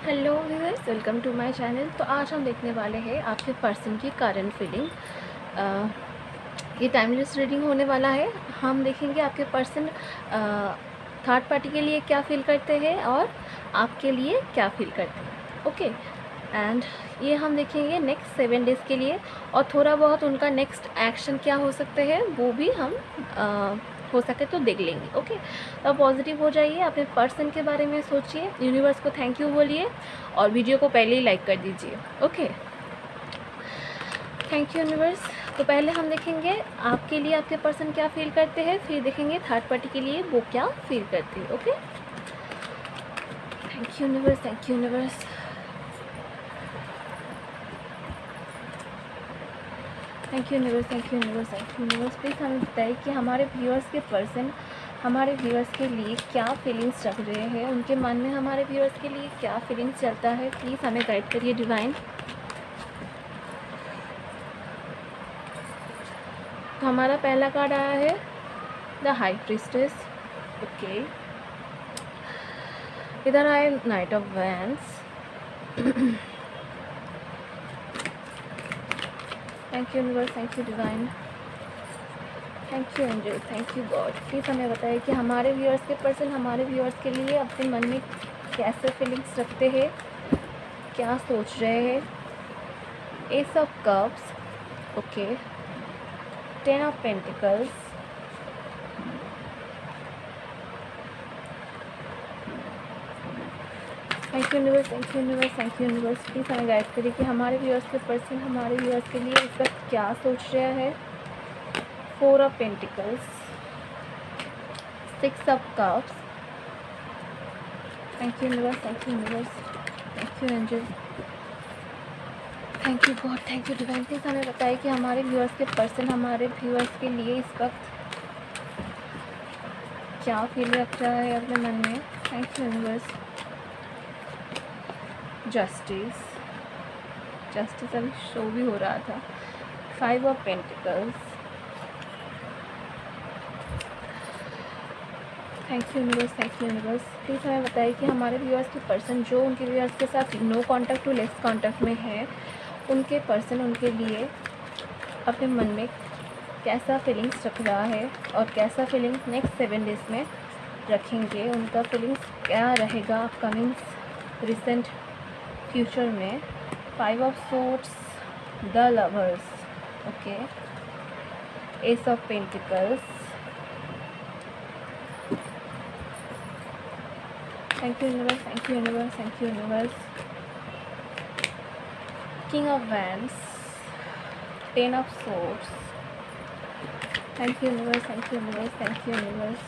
Hello viewers, welcome to my channel. तो आज हम देखने वाले हैं आपके पर्सन की करंट फीलिंग। ये टाइमलेस रीडिंग होने वाला है। हम देखेंगे आपके पर्सन थर्ड पार्टी के लिए क्या फील करते हैं और आपके लिए क्या फील करते हैं। ओके, एंड ये हम देखेंगे नेक्स्ट 7 डेज़ के लिए, और थोड़ा बहुत उनका नेक्स्ट एक्शन क्या हो सकते हैं वो भी हम हो सके तो देख लेंगे। ओके, तो पॉजिटिव हो जाइए, अपने पर्सन के बारे में सोचिए, यूनिवर्स को थैंक यू बोलिए और वीडियो को पहले ही लाइक कर दीजिए। Okay, thank you universe. तो पहले हम देखेंगे आपके लिए आपके पर्सन क्या फील करते हैं, फिर देखेंगे थर्ड पार्टी के लिए वो क्या फील करती है। Okay, thank you universe, thank you universe. Thank you universe, thank you universe, thank you universe. Please हमें बताइए कि हमारे व्यूअर्स के पर्सन हमारे व्यूअर्स के लिए क्या फीलिंग्स रख रहे हैं, उनके मन में हमारे व्यूअर्स के लिए क्या फीलिंग्स चलता है। प्लीज़ हमें गाइड करिए डिवाइन। तो हमारा पहला कार्ड आया है द हाई प्रीस्टेस। ओके, इधर आए night of wands. Thank you universe, thank you divine, thank you angel, thank you God. Please हमें बताइए कि हमारे व्यूअर्स के पर्सन हमारे व्यूअर्स के लिए अपने मन में कैसे फीलिंग्स रखते हैं, क्या सोच रहे हैं। S of cups. Okay, 10 of pentacles. Thank you universe, thank you universe, thank you universe. Please हमें गाइड करिए कि हमारे व्यूअर्स के पर्सन हमारे व्यूअर्स के लिए इस वक्त क्या सोच रहा है। 4 of pentacles, 6 of cups. Thank you universe, thank you universe, thank you angel, thank you God, thank you divine. Please हमें बताइए कि हमारे व्यूअर्स के पर्सन हमारे व्यूअर्स के लिए इस वक्त क्या फील रख रहा है अपने मन में। Thank you universe. Justice, justice अभी शो भी हो रहा था। 5 of pentacles. Thank you universe, thank you universe. Please हमें बताइए कि हमारे व्यूअर्स के पर्सन जो उनके व्यूअर्स के साथ no contact to less contact में है, उनके पर्सन उनके लिए अपने मन में कैसा फीलिंग्स रख रहा है और कैसा फीलिंग्स नेक्स्ट 7 डेज़ में रखेंगे। उनका फीलिंग्स क्या रहेगा अपकमिंग रिसेंट फ्यूचर में। 5 of swords, the lovers. Okay, S of pentacles. Thank you universe, thank you universe, thank you universe. King of wands, 10 of swords. Thank you universe, thank you universe, thank you universe.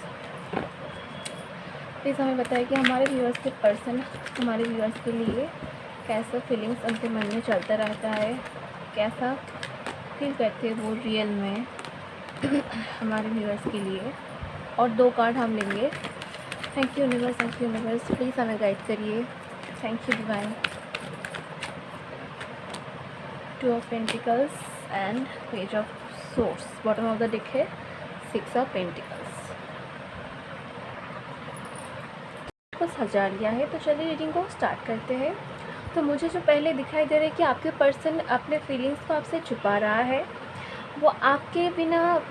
Please हमें बताइए कि हमारे viewers के person हमारे viewers के लिए कैसा feelings उनके मन में चलता रहता है, कैसा फील करते हैं वो रियल में हमारे व्यूअर्स के लिए। और 2 कार्ड हम लेंगे। Thank you universe, thank you universe. Please हमें गाइड करिए। Thank you divine. 2 of pentacles and page of source. Bottom of the deck है 6 ऑफ पेंटिकल्स। को सजा लिया है, तो चलिए रीडिंग को स्टार्ट करते हैं। तो मुझे जो पहले दिखाई दे रहा है कि आपके पर्सन अपने फीलिंग्स को आपसे छुपा रहा है, वो आपके बिना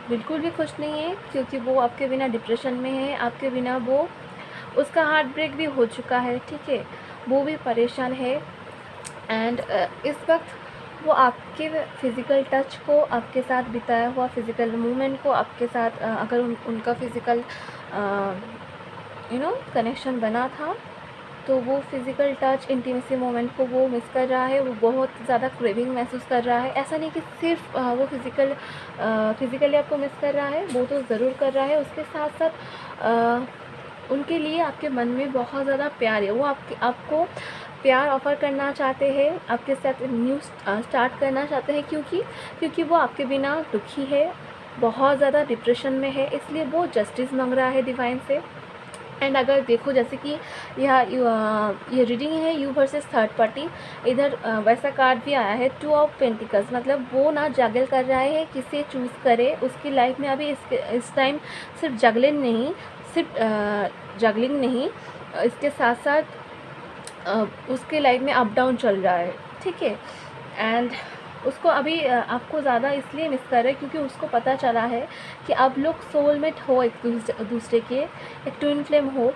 बिल्कुल भी खुश नहीं है, क्योंकि वो आपके बिना डिप्रेशन में है। आपके बिना वो उसका हार्ट ब्रेक भी हो चुका है, ठीक है, वो भी परेशान है। एंड इस वक्त वो आपके फिज़िकल टच को, आपके साथ बिताया हुआ फिज़िकल मूवमेंट को, आपके साथ अगर उनका फिज़िकल कनेक्शन बना था तो वो फिज़िकल टच, इंटीमेसी मोमेंट को वो मिस कर रहा है। वो बहुत ज़्यादा क्रेविंग महसूस कर रहा है। ऐसा नहीं कि सिर्फ वो फिज़िकली आपको मिस कर रहा है, वो तो ज़रूर कर रहा है। उसके साथ साथ उनके लिए आपके मन में बहुत ज़्यादा प्यार है। वो आपको प्यार ऑफ़र करना चाहते हैं, आपके साथ न्यू स्टार्ट करना चाहते हैं, क्योंकि वो आपके बिना दुखी है, बहुत ज़्यादा डिप्रेशन में है, इसलिए वो जस्टिस मांग रहा है डिवाइन से। एंड अगर देखो, जैसे कि ये रीडिंग है यू वर्सेस थर्ड पार्टी, इधर वैसा कार्ड भी आया है 2 ऑफ पेंटिकल्स। मतलब वो ना जगल कर रहा है, किसे चूज़ करे उसकी लाइफ में। अभी इस टाइम सिर्फ जगलिंग नहीं, इसके साथ साथ उसके लाइफ में अप डाउन चल रहा है, ठीक है। एंड उसको अभी आपको ज़्यादा इसलिए मिस कर रहे हैं क्योंकि उसको पता चला है कि आप लोग सोलमेट हो, एक दूसरे के, एक ट्विन फ्लेम हो,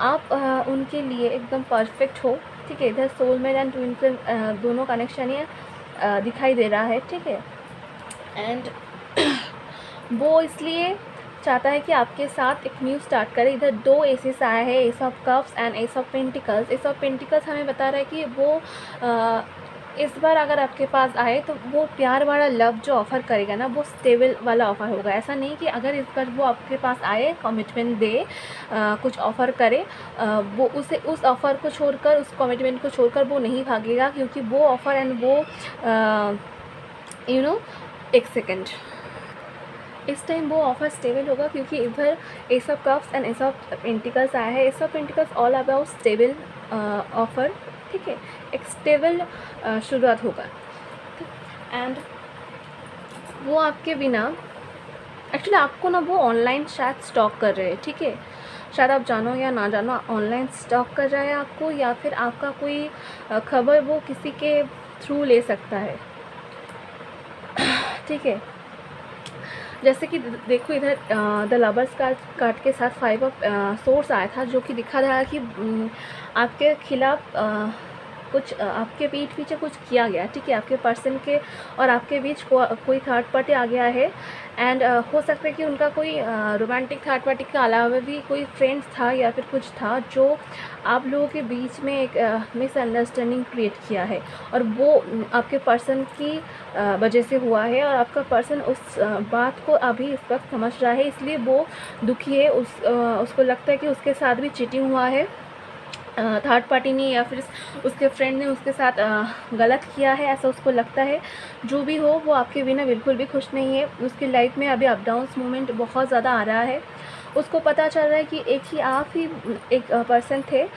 आप उनके लिए एकदम परफेक्ट हो, ठीक है। इधर सोलमेट एंड ट्विन फ्लेम दोनों कनेक्शन ये दिखाई दे रहा है, ठीक है। एंड वो इसलिए चाहता है कि आपके साथ एक न्यू स्टार्ट करे। इधर 2 एसेस आया है, S of cups and S of pentacles. S of pentacles हमें बता रहा है कि वो इस बार अगर आपके पास आए तो वो प्यार वाला लव जो ऑफ़र करेगा ना, वो स्टेबल वाला ऑफ़र होगा। ऐसा नहीं कि अगर इस बार वो आपके पास आए, कमिटमेंट दे, कुछ ऑफ़र करे, वो उस ऑफ़र को छोड़कर, उस कमिटमेंट को छोड़कर वो नहीं भागेगा, क्योंकि वो ऑफ़र एंड वो एक सेकेंड, इस टाइम वो ऑफ़र स्टेबल होगा, क्योंकि इधर S of cups and S of pentacles आया है। S of pentacles all about stable offer, ठीक है, एक स्टेबल शुरुआत होगा। एंड वो आपके बिना, एक्चुअली आपको ना वो ऑनलाइन शायद स्टॉक कर रहे हैं, ठीक है। शायद आप जानो या ना जानो, ऑनलाइन स्टॉक कर रहा है आपको, या फिर आपका कोई खबर वो किसी के थ्रू ले सकता है, ठीक है। जैसे कि देखो इधर द लवर्स कार्ड के साथ 5 ऑफ सोर्स आया था, जो कि दिखा रहा है कि आपके खिलाफ कुछ आपके पीठ पीछे कुछ किया गया, ठीक है। आपके पर्सन के और आपके बीच कोई थर्ड पार्टी आ गया है। एंड हो सकता है कि उनका कोई रोमांटिक थर्ड पार्टी के अलावा भी कोई फ्रेंड्स था या फिर कुछ था, जो आप लोगों के बीच में एक मिसअंडरस्टैंडिंग क्रिएट किया है, और वो आपके पर्सन की वजह से हुआ है। और आपका पर्सन उस बात को अभी इस वक्त समझ रहा है, इसलिए वो दुखी है। उसको लगता है कि उसके साथ भी चीटिंग हुआ है, थर्ड पार्टी ने या फिर उसके फ्रेंड ने उसके साथ गलत किया है, ऐसा उसको लगता है। जो भी हो, वो आपके बिना बिल्कुल भी खुश नहीं है। उसकी लाइफ में अभी अप डाउन्स मोमेंट बहुत ज़्यादा आ रहा है। उसको पता चल रहा है कि आप ही एक पर्सन थे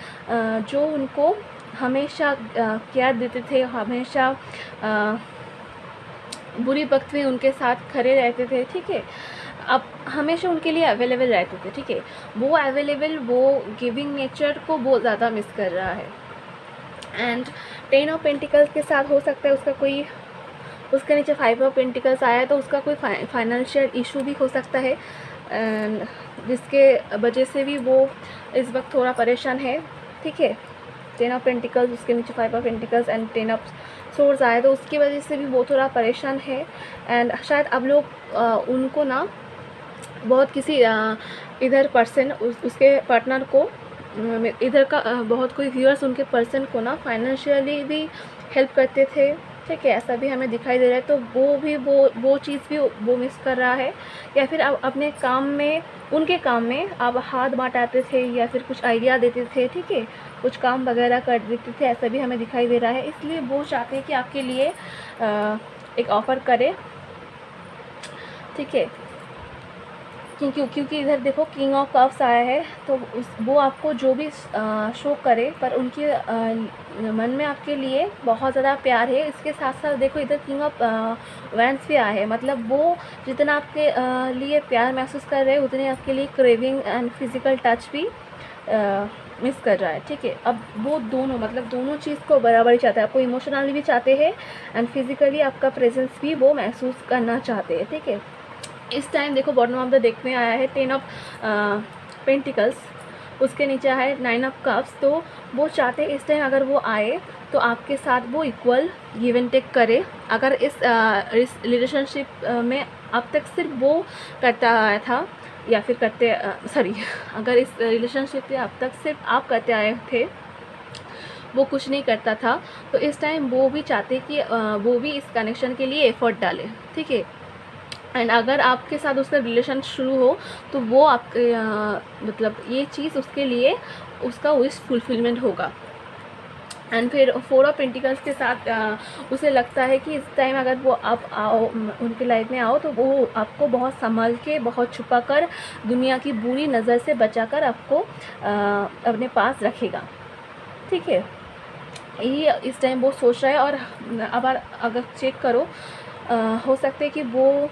जो उनको हमेशा केयर देते थे, हमेशा बुरी वक्त में उनके साथ खड़े रहते थे, ठीक है। अब हमेशा उनके लिए अवेलेबल रहते थे, ठीक है। वो अवेलेबल, वो गिविंग नेचर को वो ज़्यादा मिस कर रहा है। एंड 10 ऑफ पेंटिकल्स के साथ हो सकता है उसका कोई, उसके नीचे 5 ऑफ पेंटिकल्स आया है, तो उसका कोई फाइनेंशियल इशू भी हो सकता है, एंड जिसके वजह से भी वो इस वक्त थोड़ा परेशान है, ठीक है। 10 ऑफ पेंटिकल्स, उसके नीचे 5 of pentacles and 10 of source आया, तो उसकी वजह से भी वो थोड़ा परेशान है। एंड शायद अब लोग उनको ना बहुत किसी इधर पर्सन उसके पार्टनर को, इधर का बहुत कोई व्यूअर्स उनके पर्सन को ना फाइनेंशियली भी हेल्प करते थे, ठीक है। ऐसा भी हमें दिखाई दे रहा है। तो वो भी वो चीज़ भी वो मिस कर रहा है, या फिर आप अपने काम में, उनके काम में आप हाथ बांटाते थे या फिर कुछ आइडिया देते थे, ठीक है, कुछ काम वगैरह कर देते थे, ऐसा भी हमें दिखाई दे रहा है। इसलिए वो चाहते हैं कि आपके लिए एक ऑफ़र करे, ठीक है। क्योंकि इधर देखो किंग ऑफ कप्स आया है, तो वो आपको जो भी शो करे, पर उनके मन में आपके लिए बहुत ज़्यादा प्यार है। इसके साथ साथ देखो इधर किंग ऑफ वैंड्स भी आया है, मतलब वो जितना आपके लिए प्यार महसूस कर रहे हैं, उतने आपके लिए क्रेविंग एंड फिज़िकल टच भी मिस कर रहा है, ठीक है। अब वो दोनों, मतलब दोनों चीज़ को बराबर ही चाहते हैं। आपको इमोशनली भी चाहते हैं एंड फिज़िकली आपका प्रेजेंस भी वो महसूस करना चाहते हैं, ठीक है। इस टाइम देखो बॉटम ऑफ द डेक में आया है 10 ऑफ पेंटिकल्स, उसके नीचे आया है 9 ऑफ कप्स। तो वो चाहते हैं इस टाइम अगर वो आए तो आपके साथ वो इक्वल गिव एंड टेक करे। अगर इस रिलेशनशिप में अब तक सिर्फ वो करता आया था, या फिर करते अगर इस रिलेशनशिप में अब तक सिर्फ आप करते आए थे, वो कुछ नहीं करता था, तो इस टाइम वो भी चाहते कि वो भी इस कनेक्शन के लिए एफर्ट डाले, ठीक है। एंड अगर आपके साथ उसका रिलेशन शुरू हो तो वो आपके मतलब ये चीज़ उसके लिए उसका विश फुलफिलमेंट होगा। एंड फिर 4 ऑफ पेंटिकल्स के साथ उसे लगता है कि इस टाइम अगर वो आप आओ, उनकी लाइफ में आओ, तो वो आपको बहुत संभल के, बहुत छुपा कर, दुनिया की बुरी नज़र से बचाकर आपको अपने पास रखेगा, ठीक है। ये इस टाइम वो सोच रहा है। और अब अगर चेक करो, हो सकता है कि वो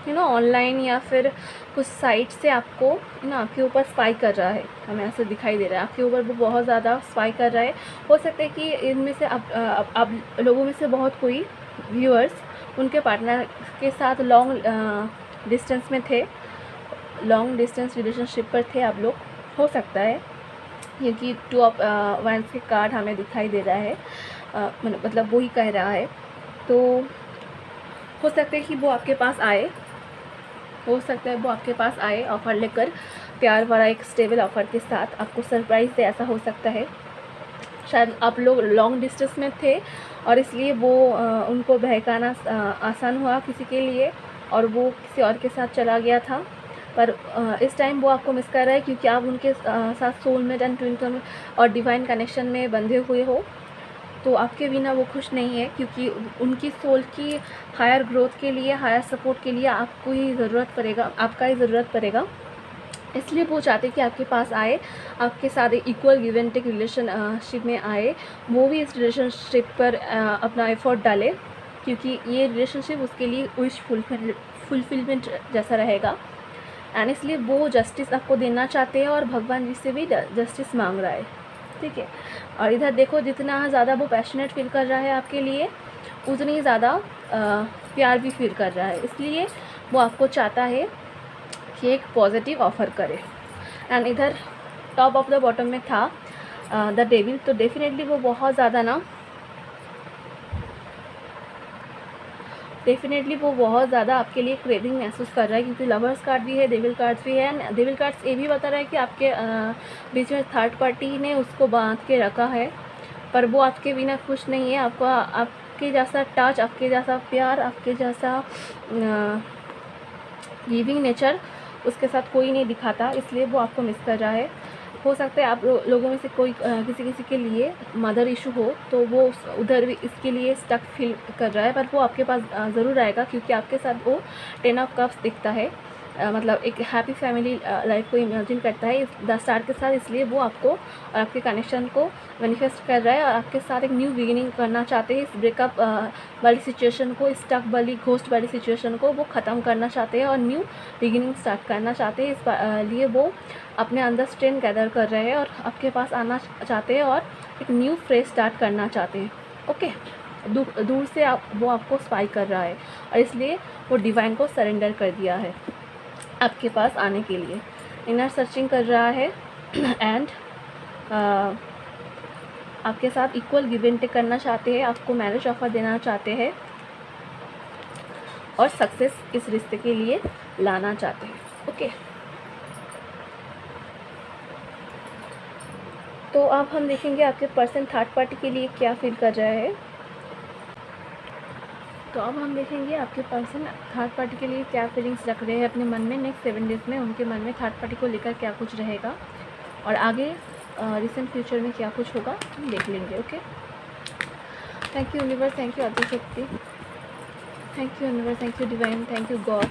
ऑनलाइन या फिर कुछ साइड से आपको ना आपके ऊपर स्पाइक कर रहा है, हमें ऐसे दिखाई दे रहा है आपके ऊपर वो बहुत ज़्यादा स्पाइक कर रहा है। हो सकता है कि इनमें से आप लोगों में से बहुत कोई व्यूअर्स उनके पार्टनर के साथ लॉन्ग डिस्टेंस में थे, लॉन्ग डिस्टेंस रिलेशनशिप पर थे आप लोग, हो सकता है, क्योंकि 2 ऑफ वांड्स के कार्ड हमें दिखाई दे रहा है, मतलब वो ही कह रहा है। तो हो सकता है कि वो आपके पास आए, हो सकता है वो आपके पास आए ऑफ़र लेकर, प्यार भरा एक स्टेबल ऑफ़र के साथ आपको सरप्राइज़ दे, ऐसा हो सकता है। शायद आप लोग लॉन्ग डिस्टेंस में थे और इसलिए वो उनको बहकाना आसान हुआ किसी के लिए और वो किसी और के साथ चला गया था। पर इस टाइम वो आपको मिस कर रहा है क्योंकि आप उनके साथ सोलमेट एंड ट्विन और डिवाइन कनेक्शन में बंधे हुए हो। तो आपके बिना वो खुश नहीं है क्योंकि उनकी सोल की हायर ग्रोथ के लिए, हायर सपोर्ट के लिए आपको ही ज़रूरत पड़ेगा, आपका ही ज़रूरत पड़ेगा। इसलिए वो चाहते कि आपके पास आए, आपके साथ एक equal give and take relationship में आए, वो भी इस रिलेशनशिप पर अपना एफर्ट डाले क्योंकि ये रिलेशनशिप उसके लिए विश फुलफिलमेंट जैसा रहेगा। एंड इसलिए वो जस्टिस आपको देना चाहते हैं और भगवान जी से भी जस्टिस मांग रहा है, ठीक है। और इधर देखो, जितना ज़्यादा वो पैशनेट फील कर रहा है आपके लिए, उतनी ही ज़्यादा प्यार भी फील कर रहा है। इसलिए वो आपको चाहता है कि एक पॉजिटिव ऑफ़र करे। एंड इधर टॉप ऑफ द बॉटम में था द डेविल। तो डेफिनेटली वो बहुत ज़्यादा ना, डेफिनेटली वो बहुत ज़्यादा आपके लिए क्रेविंग महसूस कर रहा है क्योंकि लवर्स कार्ड भी है, डेविल कार्ड्स भी है। एंड डेविल कार्ड्स ये भी बता रहा है कि आपके बीच में थर्ड पार्टी ने उसको बांध के रखा है, पर वो आपके बिना खुश नहीं है। आपको आपके जैसा टच, आपके जैसा प्यार, आपके जैसा गिविंग नेचर उसके साथ कोई नहीं दिखाता, इसलिए वो आपको मिस कर रहा है। हो सकता है आप लोगों में से कोई किसी के लिए मदर इशू हो तो वो उधर भी इसके लिए स्टक फील कर रहा है, पर वो आपके पास ज़रूर आएगा क्योंकि आपके साथ वो 10 ऑफ कप्स दिखता है, मतलब एक हैप्पी फैमिली लाइफ को इमेजिन करता है द स्टार के साथ। इसलिए वो आपको और आपके कनेक्शन को मैनिफेस्ट कर रहा है और आपके साथ एक न्यू बिगिनिंग करना चाहते हैं। इस ब्रेकअप वाली सिचुएशन को, स्टक वाली घोस्ट वाली सिचुएशन को वो ख़त्म करना चाहते हैं और न्यू बिगिनिंग स्टार्ट करना चाहते हैं। इस लिए वो अपने अंदर स्ट्रेंथ गैदर कर रहे हैं और आपके पास आना चाहते हैं और एक न्यू फ्रेश स्टार्ट करना चाहते हैं। ओके, दूर से वो आपको स्पाई कर रहा है और इसलिए वो डिवाइन को सरेंडर कर दिया है आपके पास आने के लिए। इनर सर्चिंग कर रहा है एंड आपके साथ इक्वल गिव एंड टेक करना चाहते हैं, आपको मैरिज ऑफर देना चाहते हैं और सक्सेस इस रिश्ते के लिए लाना चाहते हैं। ओके, तो अब हम देखेंगे आपके पर्सन थर्ड पार्टी के लिए क्या फील कर रहा है। तो अब हम देखेंगे आपके पर्सन थर्ड पार्टी के लिए क्या फीलिंग्स रख रहे हैं अपने मन में। नेक्स्ट 7 डेज़ में उनके मन में थर्ड पार्टी को लेकर क्या कुछ रहेगा और आगे रिसेंट फ्यूचर में क्या कुछ होगा हम देख लेंगे। Okay, thank you universe, thank you Adishakti, thank you universe, thank you divine, thank you God.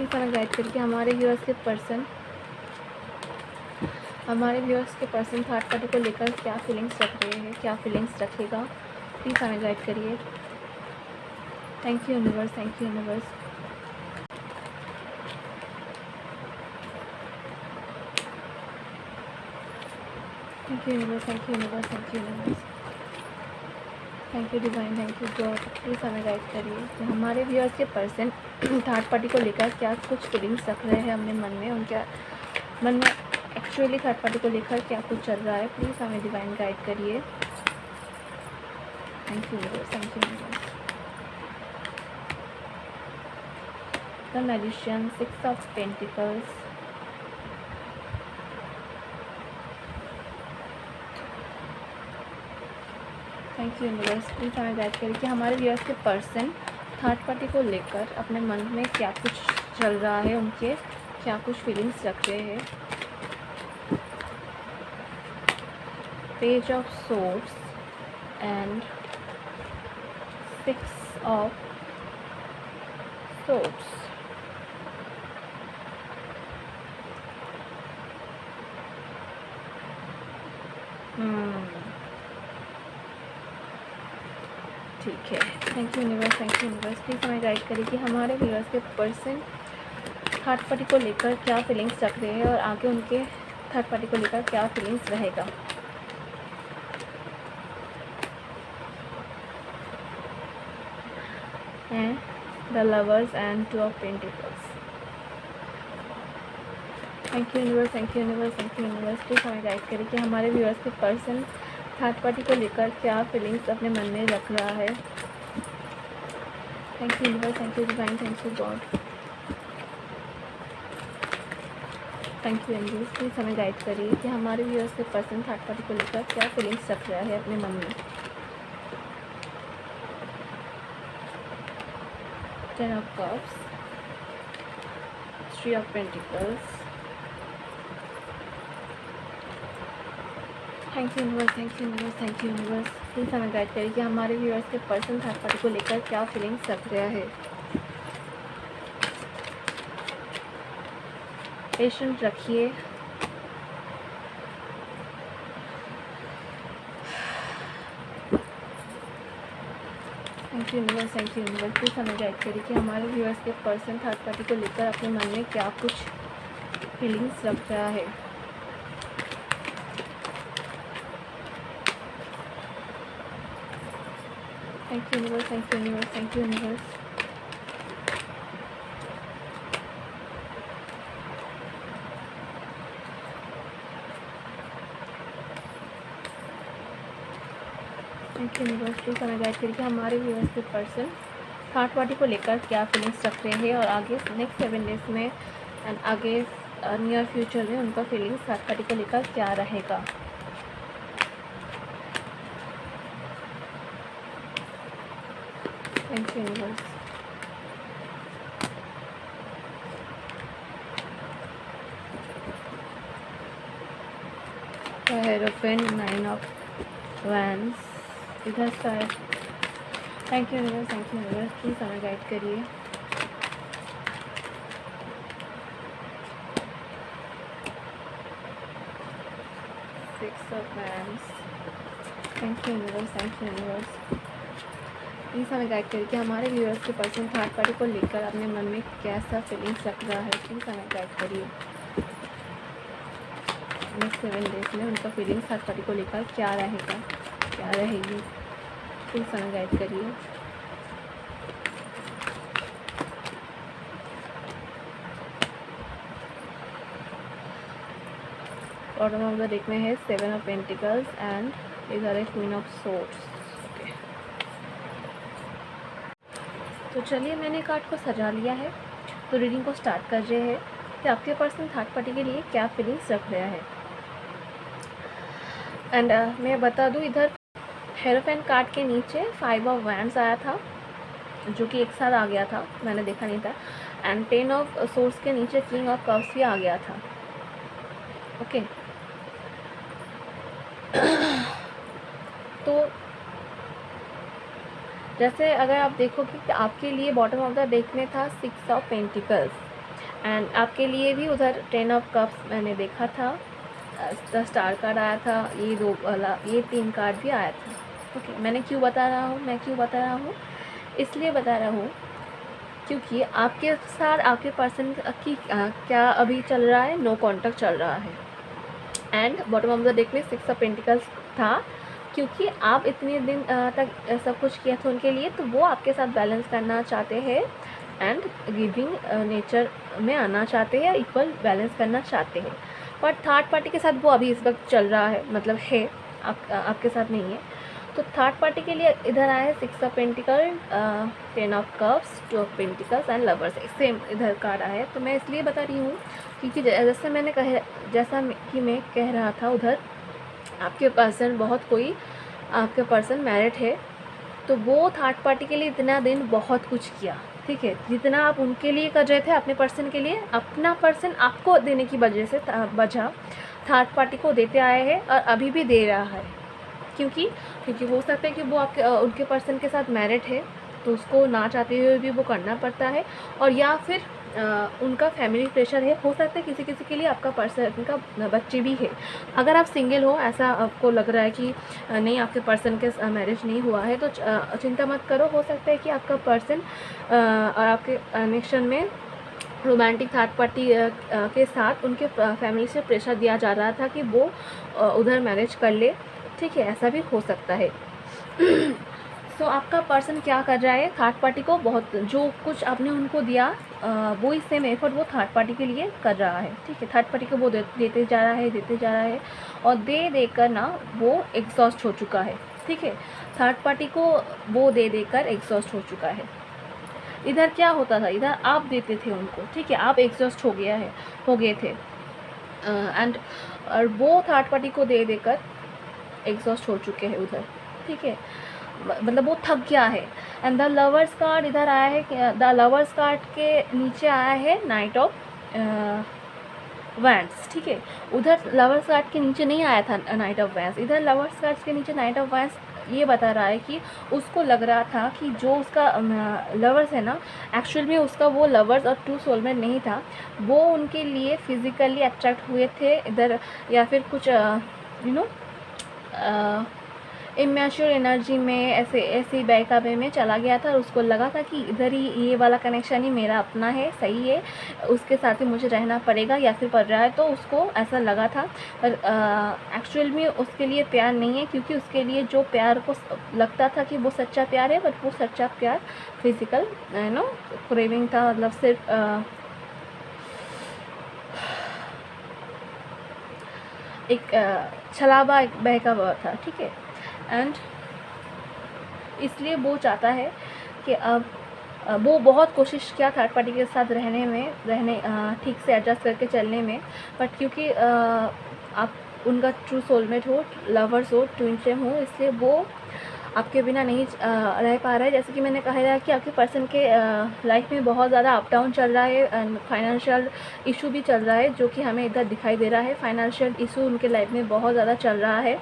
इस तरह गाइड करके हमारे व्यूअर्स के पर्सन थर्ड पार्टी को लेकर क्या फीलिंग्स रख रहे हैं, क्या फीलिंग्स रखेगा, प्लीज़ हमें गाइड करिए। Thank you universe, thank you universe. Thank you universe, thank you universe, thank you universe, thank you divine, thank you God. Please हमें गाइड करिए कि हमारे व्यूअर्स के पर्सन थर्ड पार्टी को लेकर क्या कुछ फीलिंग्स रख रहे हैं अपने मन में, उनके मन में एक्चुअली थर्ड पार्टी को लेकर क्या कुछ चल रहा है। प्लीज़ हमें डिवाइन गाइड करिए। Thank you universe, thank you universe. The magician, 6 of pentacles, thank you universe. Please हमें गाइड करिए कि हमारे व्यूअर्स के पर्सन थर्ड पार्टी को लेकर अपने मन में क्या कुछ चल रहा है, उनके क्या कुछ फीलिंग्स रख रहे हैं। Page of swords and 6 of swords. ठीक है। Thank you universe, thank you universe. Please हमें गाइड करिए कि हमारे व्यूअर्स के पर्सन थर्ड पार्टी को लेकर क्या फीलिंग्स रख रहे हैं और आगे उनके थर्ड पार्टी को लेकर क्या फीलिंग्स रहेगा। And the lovers and 2 of pentacles. Thank you universe, thank you universe, thank you universe. Please हमें गाइड करिए कि हमारे व्यूअर्स के पर्सन थर्ड पार्टी को लेकर क्या फीलिंग्स अपने मन में रख रहा है। Thank you universe, thank you divine, thank you God, thank you angels. Please हमें गाइड करिए कि हमारे व्यूअर्स के पर्सन थर्ड पार्टी को लेकर क्या फीलिंग्स रख रहा है अपने मन में। 10 of cups, 3 of pentacles. Thank you universe, thank you universe, thank you universe. Please हमें गाइड करिए कि हमारे व्यूअर्स के पर्सन थर्ड पार्टी को लेकर क्या फीलिंग्स रख रहा है। पेशेंट रखिए। Thank you universe, thank you universe. Please हमें गाइड करिए कि हमारे व्यूअर्स के पर्सन थर्ड पार्टी को लेकर अपने मन में क्या कुछ फीलिंग्स रख रहा है। Thank you universe, thank you universe, thank you universe. Thank you universe. Please हमें गाइड करिए कि हमारे व्यूअर्स के पर्सन थर्ड पार्टी को लेकर क्या फीलिंग्स रख रहे हैं और आगे नेक्स्ट 7 डेज़ में एंड आगे नियर फ्यूचर में उनका फीलिंग्स थर्ड पार्टी को लेकर क्या रहेगा। Thank you universe. Hierophant, 9 of wands इधर शायद। Thank you universe, thank you universe. Please हमें गाइड करिए। Six of wands. Thank you universe, thank you universe. Please हमें गाइड करिए कि हमारे व्यूअर्स के पर्सन थर्ड पार्टी को लेकर अपने मन में कैसा फीलिंग्स रख रहा है। प्लीज़ हमें गाइड करिए। नेक्स्ट 7 डेज़ में उनका फीलिंग्स थर्ड पार्टी को लेकर क्या रहेगा, क्या रहेगी। प्लीज़ हमें गाइड करिए। बॉटम ऑफ द डेक में है 7 ऑफ पेंटिकल्स एंड इधर है क्वीन ऑफ सोर्ड्स। ओके, तो चलिए मैंने कार्ड को सजा लिया है, तो रीडिंग को स्टार्ट कर रहे हैं कि आपके पर्सन थर्ड पार्टी के लिए क्या फीलिंग्स रख रहा है। एंड मैं बता दूं, इधर हेरोफेन कार्ड के नीचे 5 ऑफ वैंड्स आया था जो कि एक साथ आ गया था, मैंने देखा नहीं था। एंड 10 ऑफ सोर्स के नीचे किंग ऑफ कप्स भी आ गया था। ओके तो जैसे अगर आप देखोगे कि आपके लिए बॉटम ऑफ द डेक में था 6 ऑफ पेंटिकल्स एंड आपके लिए भी उधर 10 ऑफ कप्स मैंने देखा था, द स्टार कार्ड आया था, ये 2 वाला, ये 3 कार्ड भी आया था। ओके, मैंने क्यों बता रहा हूँ, मैं क्यों बता रहा हूँ, इसलिए बता रहा हूँ क्योंकि आपके साथ आपके पर्सन की क्या अभी चल रहा है, नो कॉन्टैक्ट चल रहा है। And bottom of the deck में 6 ऑफ पेंटिकल्स था क्योंकि आप इतने दिन तक सब कुछ किया था उनके लिए, तो वो आपके साथ बैलेंस करना चाहते हैं एंड गिविंग नेचर में आना चाहते हैं, इक्वल बैलेंस करना चाहते हैं। पर थर्ड पार्टी के साथ वो अभी इस वक्त चल रहा है, मतलब है, आपके साथ नहीं है। तो थर्ड पार्टी के लिए इधर आया है 6 of pentacle, 10 of cups, 2 of pentacles and lovers, same इधर कार्ड आया है। तो मैं इसलिए बता रही हूँ क्योंकि जैसा कि मैं कह रहा था, उधर आपके पर्सन आपके पर्सन मैरिड है, तो वो थर्ड पार्टी के लिए इतना दिन बहुत कुछ किया, ठीक है। जितना आप उनके लिए कर रहे थे, अपने पर्सन के लिए, अपना पर्सन आपको देने की वजह से थर्ड पार्टी को देते आए हैं और अभी भी दे रहा है। क्योंकि हो सकता है कि वो उनके पर्सन के साथ मैरिड है, तो उसको ना चाहते हुए भी वो करना पड़ता है, और या फिर उनका फैमिली प्रेशर है। हो सकता है किसी किसी के लिए आपका पर्सन का बच्चे भी है। अगर आप सिंगल हो, ऐसा आपको लग रहा है कि नहीं आपके पर्सन के मैरिज नहीं हुआ है, तो चिंता मत करो। हो सकता है कि आपका पर्सन और आपके कनेक्शन में रोमांटिक थर्ड पार्टी के साथ उनके फैमिली से प्रेशर दिया जा रहा था कि वो उधर मैरिज कर ले। ठीक है, ऐसा भी हो सकता है। सो आपका पर्सन क्या कर रहा है, थर्ड पार्टी को बहुत जो कुछ आपने उनको दिया वो ही सेम एफर्ट वो थर्ड पार्टी के लिए कर रहा है। ठीक है, थर्ड पार्टी को वो देते जा रहा है और दे देकर ना वो एग्जॉस्ट हो चुका है। ठीक है, थर्ड पार्टी को वो दे देकर एग्जॉस्ट हो चुका है। इधर क्या होता था, इधर आप देते थे उनको। ठीक है, आप एग्जॉस्ट हो गए थे एंड और वो थर्ड पार्टी को दे देकर एग्जॉस्ट हो चुके हैं उधर। ठीक है, मतलब वो थक गया है। एंड द लवर्स कार्ड इधर आया है, द लवर्स कार्ड के नीचे आया है नाइट ऑफ वैंड्स। ठीक है, उधर लवर्स कार्ड के नीचे नहीं आया था नाइट ऑफ वैंड्स, इधर लवर्स कार्ड के नीचे नाइट ऑफ वैंड्स। ये बता रहा है कि उसको लग रहा था कि जो उसका लवर्स है ना, एक्चुअल में उसका वो लवर्स और ट्रू सोलमेट नहीं था। वो उनके लिए फिज़िकली अट्रैक्ट हुए थे इधर, या फिर कुछ इमेच्योर एनर्जी में ऐसी बहकावे में चला गया था और उसको लगा था कि इधर ही ये वाला कनेक्शन ही मेरा अपना है, सही है, उसके साथ ही मुझे रहना पड़ेगा या फिर पड़ रहा है। तो उसको ऐसा लगा था, पर एक्चुअल में उसके लिए प्यार नहीं है, क्योंकि उसके लिए जो प्यार को लगता था कि वो सच्चा प्यार है, बट वो सच्चा प्यार फिज़िकल क्रेविंग था। मतलब सिर्फ एक छलावा, एक बहकावा था। ठीक है, एंड इसलिए वो चाहता है कि अब वो बहुत कोशिश किया थर्ड पार्टी के साथ रहने ठीक से एडजस्ट करके चलने में, बट क्योंकि आप उनका ट्रू सोलमेट हो, लवर्स हो, ट्विन फ्लेम हो, इसलिए वो आपके बिना नहीं रह पा रहा है। जैसे कि मैंने कहा था कि आपके पर्सन के लाइफ में बहुत ज़्यादा अप डाउन चल रहा है एंड फाइनेंशियल इशू भी चल रहा है, जो कि हमें इधर दिखाई दे रहा है। फाइनेंशियल इशू उनके लाइफ में बहुत ज़्यादा चल रहा है।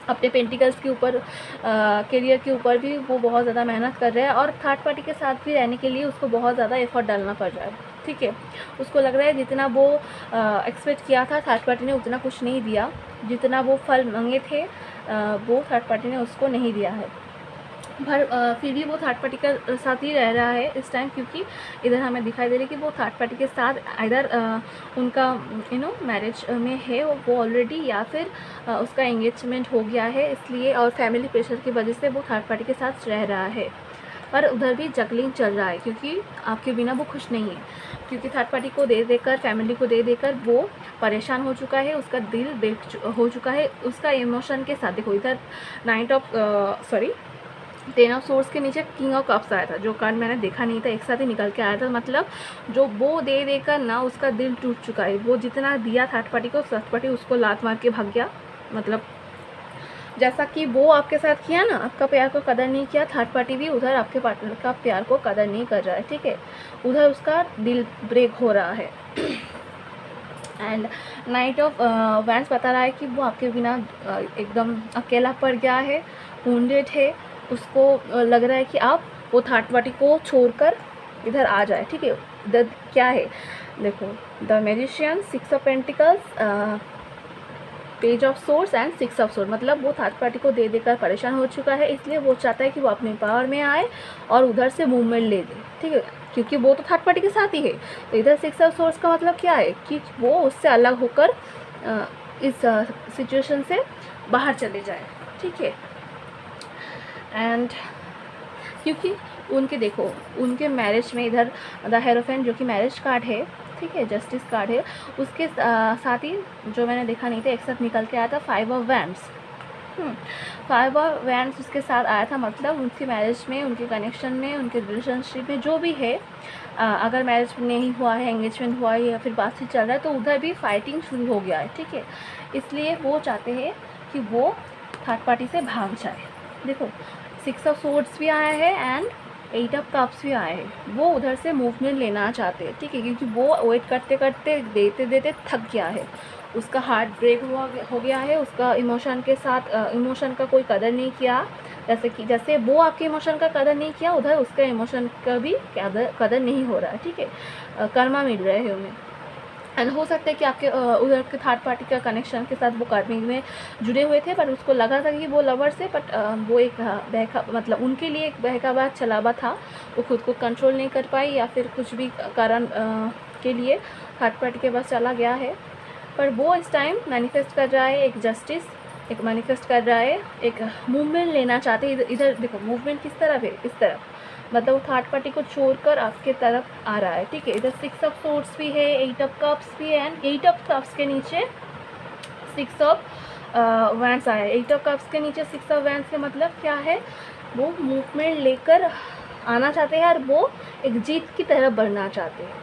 अपने पेंटिकल्स के ऊपर, करियर के ऊपर भी वो बहुत ज़्यादा मेहनत कर रहे हैं और थर्ड पार्टी के साथ भी रहने के लिए उसको बहुत ज़्यादा एफर्ट डालना पड़ रहा है। ठीक है, उसको लग रहा है जितना वो एक्सपेक्ट किया था थर्ड पार्टी ने उतना कुछ नहीं दिया, जितना वो फल मांगे थे वो थर्ड पार्टी ने उसको नहीं दिया है। फिर भी वो थर्ड पार्टी के साथ ही रह रहा है इस टाइम, क्योंकि इधर हमें दिखाई दे रही है कि वो थर्ड पार्टी के साथ इधर उनका मैरिज में है वो ऑलरेडी, या फिर उसका एंगेजमेंट हो गया है, इसलिए और फैमिली प्रेशर की वजह से वो थर्ड पार्टी के साथ रह रहा है। पर उधर भी जगलिंग चल रहा है, क्योंकि आपके बिना वो खुश नहीं है, क्योंकि थर्ड पार्टी को दे देकर, फैमिली को दे देकर वो परेशान हो चुका है, उसका दिल ब्रेक हो चुका है उसका इमोशन के साथ। देखो इधर night of ten of source के नीचे किंग ऑफ कप्स आया था, जो कार्ड मैंने देखा नहीं था, एक साथ ही निकल के आया था। मतलब जो वो दे देकर ना उसका दिल टूट चुका है। वो जितना दिया थर्ड पार्टी को, थर्ड पार्टी उसको लात मार के भाग गया। मतलब जैसा कि वो आपके साथ किया ना, आपका प्यार को कदर नहीं किया, थर्ड पार्टी भी उधर आपके पार्टनर का प्यार को कदर नहीं कर रहा है। ठीक है, उधर उसका दिल ब्रेक हो रहा है। एंड नाइट ऑफ वैंड्स बता रहा है कि वो आपके बिना एकदम अकेला पड़ गया है, वुंडेड है, उसको लग रहा है कि आप वो थर्ड पार्टी को छोड़कर इधर आ जाए। ठीक है, क्या है देखो, the magician, six of pentacles, page of swords and six of source. मतलब वो थर्ड पार्टी को दे देकर परेशान हो चुका है, इसलिए वो चाहता है कि वो अपने पावर में आए और उधर से मूवमेंट ले दे। ठीक है, क्योंकि वो तो थर्ड पार्टी के साथ ही है। तो इधर सिक्स ऑफ सोर्स का मतलब क्या है कि वो उससे अलग होकर इस सिचुएशन से बाहर चले जाए। ठीक है, एंड क्योंकि उनके देखो उनके मैरिज में इधर द हेरोफेंट जो कि मैरिज कार्ड है, ठीक है, जस्टिस कार्ड है, उसके साथ ही जो मैंने देखा नहीं था एक साथ निकल के आया था five of wands. Five of wands उसके साथ आया था। मतलब उनकी मैरिज में, उनके कनेक्शन में, उनके रिलेशनशिप में जो भी है, अगर मैरिज नहीं हुआ है, एंगेजमेंट हुआ है या फिर बातचीत चल रहा है, तो उधर भी फाइटिंग शुरू हो गया है। ठीक है, इसलिए वो चाहते हैं कि वो थर्ड पार्टी से भाग जाए। देखो सिक्स ऑफ सोर्ड्स भी आया है एंड एट ऑफ कप्स भी आए हैं। वो उधर से मूवमेंट लेना चाहते हैं। ठीक है, क्योंकि वो वेट करते करते देते देते थक गया है, उसका हार्ट ब्रेक हो गया है, उसका इमोशन के साथ इमोशन का कोई कदर नहीं किया, जैसे वो आपके इमोशन का कदर नहीं किया, उधर उसका इमोशन का भी कदर नहीं हो रहा है, ठीक है। कर्मा मिल रहे हैं उन्हें। एंड हो सकता है कि आपके उधर के थर्ड पार्टी का कनेक्शन के साथ वो कार्मिक में जुड़े हुए थे, पर उसको लगा था कि वो लवर्स है, बट वो एक बहका मतलब उनके लिए एक बहकावा चलावा था। वो खुद को कंट्रोल नहीं कर पाई या फिर कुछ भी कारण के लिए थर्ड पार्टी के पास चला गया है। पर वो इस टाइम मैनिफेस्ट कर रहा है एक जस्टिस, एक मैनिफेस्ट कर रहा है, एक मूवमेंट लेना चाहते हैं। इधर देखो मूवमेंट किस तरफ है, इस तरफ, मतलब वो थर्ड पार्टी को छोड़कर आपके तरफ आ रहा है, ठीक है। इधर 6 ऑफ सोर्ड्स भी है, 8 ऑफ कप्स भी है, एंड 8 ऑफ कप्स के नीचे 6 ऑफ वैंड्स आया है। 8 ऑफ कप्स के नीचे 6 ऑफ वैंड्स का मतलब क्या है, वो मूवमेंट लेकर आना चाहते हैं और वो एक जीत की तरफ बढ़ना चाहते हैं,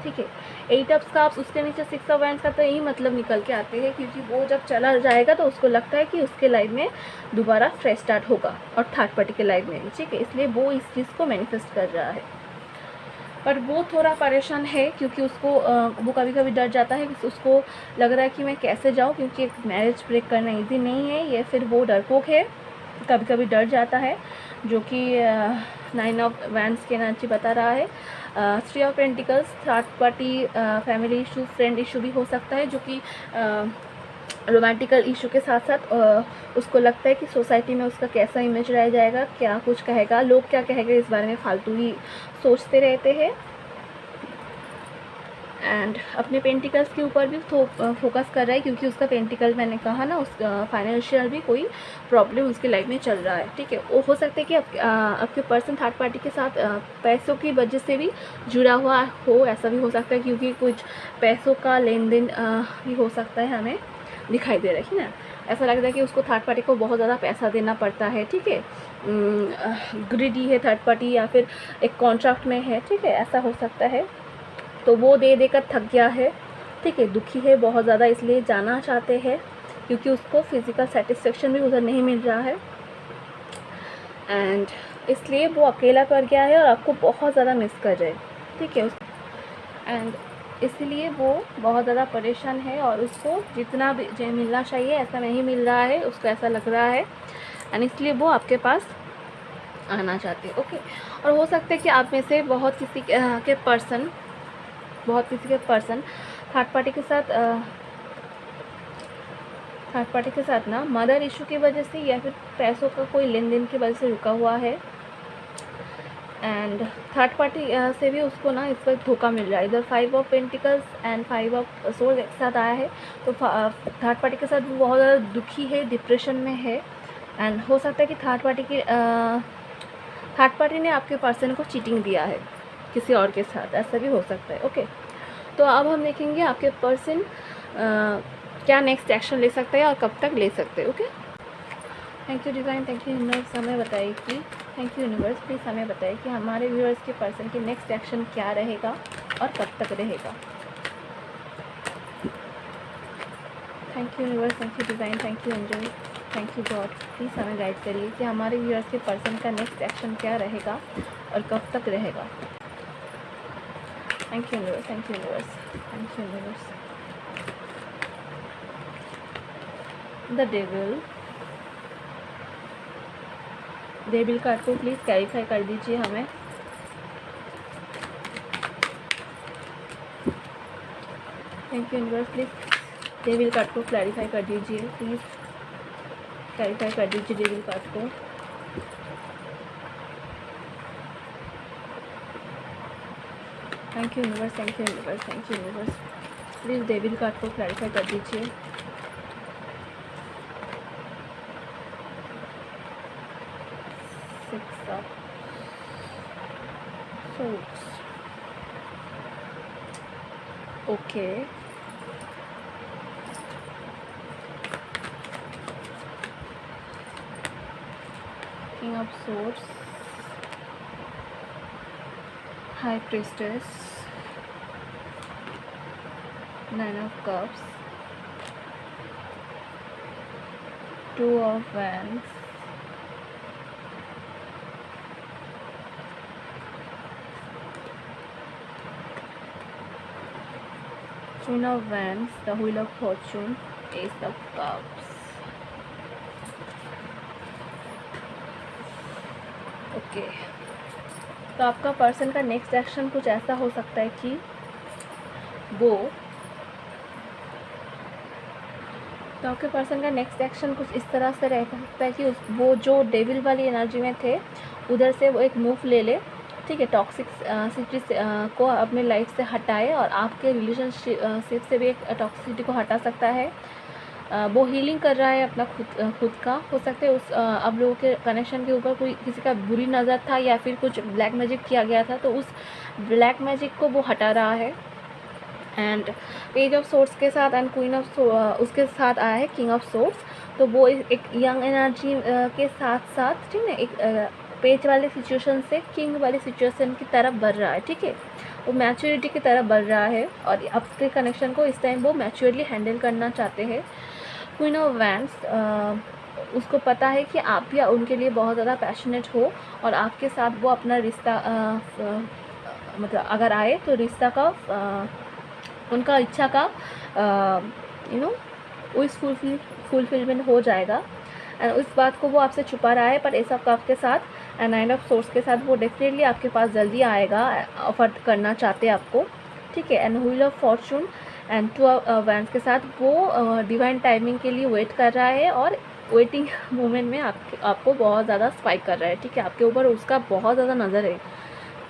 ठीक है। 8 ऑफ कप्स उसके नीचे 6 ऑफ वैंड्स का तो यही मतलब निकल के आते हैं, क्योंकि वो जब चला जाएगा तो उसको लगता है कि उसके लाइफ में दोबारा फ्रेश स्टार्ट होगा, और थर्ड पार्टी के लाइफ में भी, ठीक है। इसलिए वो इस चीज़ को मैनिफेस्ट कर रहा है। पर वो थोड़ा परेशान है, क्योंकि उसको वो कभी कभी डर जाता है कि उसको लग रहा है कि मैं कैसे जाऊँ, क्योंकि एक मैरिज ब्रेक करना ईजी नहीं है, या फिर वो डरपोक है, कभी कभी डर जाता है, जो कि 9 ऑफ वैंड्स के नाची बता रहा है। 3 of pentacles third party family issue, friend issue भी हो सकता है, जो कि रोमांटिकल इशू के साथ साथ उसको लगता है कि सोसाइटी में उसका कैसा इमेज रह जाएगा, क्या कुछ कहेगा, लोग क्या कहेंगे, इस बारे में फालतू ही सोचते रहते हैं। एंड अपने पेंटिकल्स के ऊपर भी फोकस कर रहा है, क्योंकि उसका पेंटिकल, मैंने कहा ना, उस फाइनेंशियल भी कोई प्रॉब्लम उसकी लाइफ में चल रहा है, ठीक है। वो हो सकता है कि आपके पर्सन थर्ड पार्टी के साथ पैसों की वजह से भी जुड़ा हुआ हो, ऐसा भी हो सकता है, क्योंकि कुछ पैसों का लेन देन भी हो सकता है, हमें दिखाई दे रही है ना। ऐसा लगता है कि उसको थर्ड पार्टी को बहुत ज़्यादा पैसा देना पड़ता है, ठीक है। ग्रिडी है थर्ड पार्टी, या फिर एक कॉन्ट्रैक्ट में है, ठीक है, ऐसा हो सकता है। तो वो दे देकर थक गया है, ठीक है, दुखी है बहुत ज़्यादा, इसलिए जाना चाहते हैं, क्योंकि उसको फिज़िकल सेटिस्फेक्शन भी उधर नहीं मिल रहा है, एंड इसलिए वो अकेला कर गया है और आपको बहुत ज़्यादा मिस कर रहे हैं, ठीक है। एंड इसलिए वो बहुत ज़्यादा परेशान है, और उसको जितना भी जो मिलना चाहिए ऐसा नहीं मिल रहा है, उसको ऐसा लग रहा है, एंड इसलिए वो आपके पास आना चाहते हैं, ओके। और हो सकता है कि आप में से बहुत किसी के पर्सन थर्ड पार्टी के साथ ना मदर इशू की वजह से, या फिर पैसों का कोई लेन देन की वजह से रुका हुआ है, एंड थर्ड पार्टी से भी उसको ना इस वक्त धोखा मिल रहा है। इधर 5 of pentacles and 5 of sold एक साथ आया है, तो थर्ड पार्टी के साथ वो बहुत ज़्यादा दुखी है, डिप्रेशन में है, एंड हो सकता है कि थर्ड पार्टी ने आपके पर्सन को चीटिंग दिया है किसी और के साथ, ऐसा भी हो सकता है, ओके। तो अब हम देखेंगे आपके पर्सन क्या नेक्स्ट एक्शन ले सकते हैं और कब तक ले सकते हैं, okay. Thank you design, thank you universe, हमें बताइए कि थैंक यू यूनिवर्स, प्लीज़ हमें बताइए कि हमारे व्यूअर्स के पर्सन की नेक्स्ट एक्शन क्या रहेगा और कब तक रहेगा। Thank you universe, thank you design, thank you angel, thank you God, please हमें गाइड करिए कि हमारे व्यूअर्स के पर्सन का नेक्स्ट एक्शन क्या रहेगा और कब तक रहेगा। Thank you universe, thank you universe, thank you universe. The devil card को प्लीज़ क्लैरिफाई कर दीजिए हमें। Thank you universe, please devil card को क्लैरिफाई कर दीजिए, प्लीज़ क्लैरिफाई कर दीजिए डेविल कार्ड को। Thank you universe, thank you universe, thank you universe, please devil card को क्लैरिफाई कर दीजिए। Okay, king of swords, high priestess, 9 of cups, 2 of wands, Queen of Wands, the Wheel of Fortune, Ace of Cups. Okay, तो आपका person का next action कुछ ऐसा हो सकता है कि वो तो आपके पर्सन का नेक्स्ट एक्शन कुछ इस तरह से रह सकता है कि वो जो डेविल वाली एनर्जी में थे उधर से वो एक मूव ले ले, ठीक है, टॉक्सिक सिटी को अपने लाइफ से हटाए और आपके रिलेशनशिप से भी एक टॉक्सिसिटी को हटा सकता है। वो हीलिंग कर रहा है अपना खुद का, हो सकता है उस आप लोगों के कनेक्शन के ऊपर कोई किसी का बुरी नज़र था या फिर कुछ ब्लैक मैजिक किया गया था, तो उस ब्लैक मैजिक को वो हटा रहा है। एंड पेज ऑफ सोर्ड्स के साथ एंड क्वीन ऑफ उसके साथ आया है किंग ऑफ सोर्ड्स, तो वो एक यंग एनर्जी के साथ साथ, ठीक है, एक पेज वाले सिचुएशन से किंग वाली सिचुएशन की तरफ बढ़ रहा है, ठीक है, वो मैच्योरिटी की तरफ बढ़ रहा है और आपके कनेक्शन को इस टाइम वो मैच्योरली हैंडल करना चाहते हैं। क्वीन ऑफ वैंड्स, उसको पता है कि आप या उनके लिए बहुत ज़्यादा पैशनेट हो और आपके साथ वो अपना रिश्ता मतलब अगर आए तो रिश्ता का उनका इच्छा का उस फुलफिलमेंट हो जाएगा। एंड उस बात को वो आपसे छुपा रहा है, पर ऐसा आपके साथ एंड नाइन ऑफ सोर्स के साथ वो डेफिनेटली आपके पास जल्दी आएगा, ऑफर करना चाहते हैं आपको, ठीक है। And wheel of fortune and two wands के साथ वो डिवाइन टाइमिंग के लिए वेट कर रहा है और वेटिंग मोमेंट में आपको बहुत ज़्यादा स्पाइक कर रहा है, ठीक है, आपके ऊपर उसका बहुत ज़्यादा नज़र है।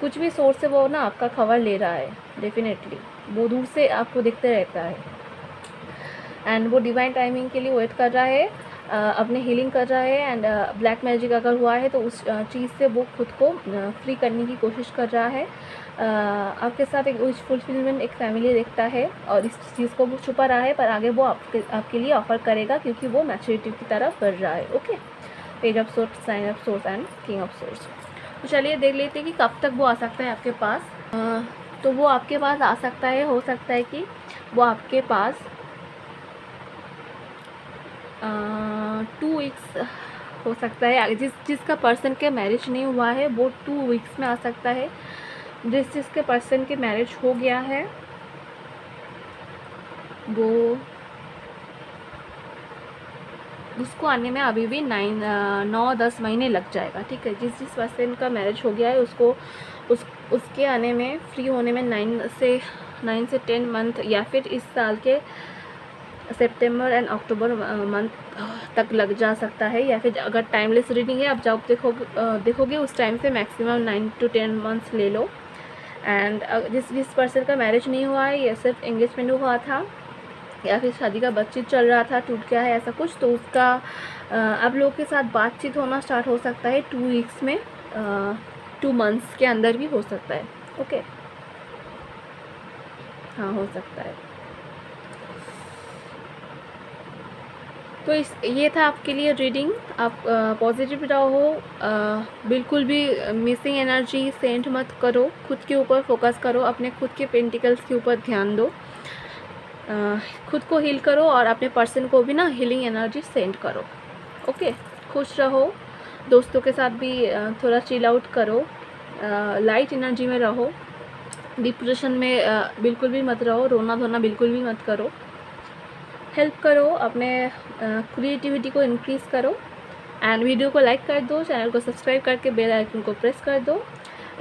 कुछ भी सोर्स से वो ना आपका खबर ले रहा है, डेफिनेटली वो दूर से आपको दिखते रहता है। एंड वो डिवाइन टाइमिंग के लिए वेट कर रहा है, अपने हीलिंग कर रहा है। एंड ब्लैक मैजिक अगर हुआ है तो उस चीज़ से वो खुद को फ्री करने की कोशिश कर रहा है। आपके साथ एक विश फुलफिलमेंट, एक फैमिली देखता है और इस चीज़ को वो छुपा रहा है, पर आगे वो आपके लिए ऑफर करेगा क्योंकि वो मैच्योरिटी की तरफ बढ़ रहा है। Okay, page of swords, sign of swords and king of swords. तो चलिए देख लेते हैं कि कब तक वो आ सकता है आपके पास। तो वो आपके पास आ सकता है, हो सकता है कि वो आपके पास 2 वीक्स हो सकता है। जिसका पर्सन के मैरिज नहीं हुआ है वो 2 वीक्स में आ सकता है। जिसके पर्सन के मैरिज हो गया है वो उसको आने में अभी भी 9-10 महीने लग जाएगा, ठीक है। जिस पर्सन का मैरिज हो गया है उसके आने में, फ्री होने में 9 से 10 मंथ या फिर इस साल के सितंबर एंड अक्टूबर मंथ तक लग जा सकता है। या फिर अगर टाइमलेस रीडिंग है, आप जब देखोगे उस टाइम से मैक्सिमम 9 to 10 मंथ्स ले लो। एंड जिस पर्सन का मैरिज नहीं हुआ है या सिर्फ एंगेजमेंट हुआ था या फिर शादी का बातचीत चल रहा था, टूट गया है ऐसा कुछ, तो उसका आप लोगों के साथ बातचीत होना स्टार्ट हो सकता है 2 वीक्स में, 2 मंथ्स के अंदर भी हो सकता है। ओके, हाँ, हो सकता है। तो ये था आपके लिए रीडिंग। आप पॉजिटिव रहो, बिल्कुल भी मिसिंग एनर्जी सेंड मत करो, खुद के ऊपर फोकस करो, अपने खुद के पेंटिकल्स के ऊपर ध्यान दो, खुद को हील करो और अपने पर्सन को भी ना हीलिंग एनर्जी सेंड करो। ओके, खुश रहो, दोस्तों के साथ भी थोड़ा चिल आउट करो, लाइट एनर्जी में रहो, डिप्रेशन में बिल्कुल भी मत रहो, रोना धोना बिल्कुल भी मत करो, हेल्प करो, अपने क्रिएटिविटी को इंक्रीज़ करो। एंड वीडियो को लाइक कर दो, चैनल को सब्सक्राइब करके बेल आइकन को प्रेस कर दो।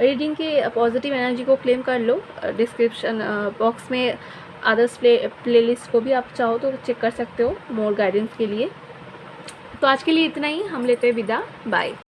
रीडिंग की पॉजिटिव एनर्जी को क्लेम कर लो। डिस्क्रिप्शन बॉक्स में अदर्स प्लेलिस्ट को भी आप चाहो तो चेक कर सकते हो मोर गाइडेंस के लिए। तो आज के लिए इतना ही, हम लेते हैं विदा, बाय।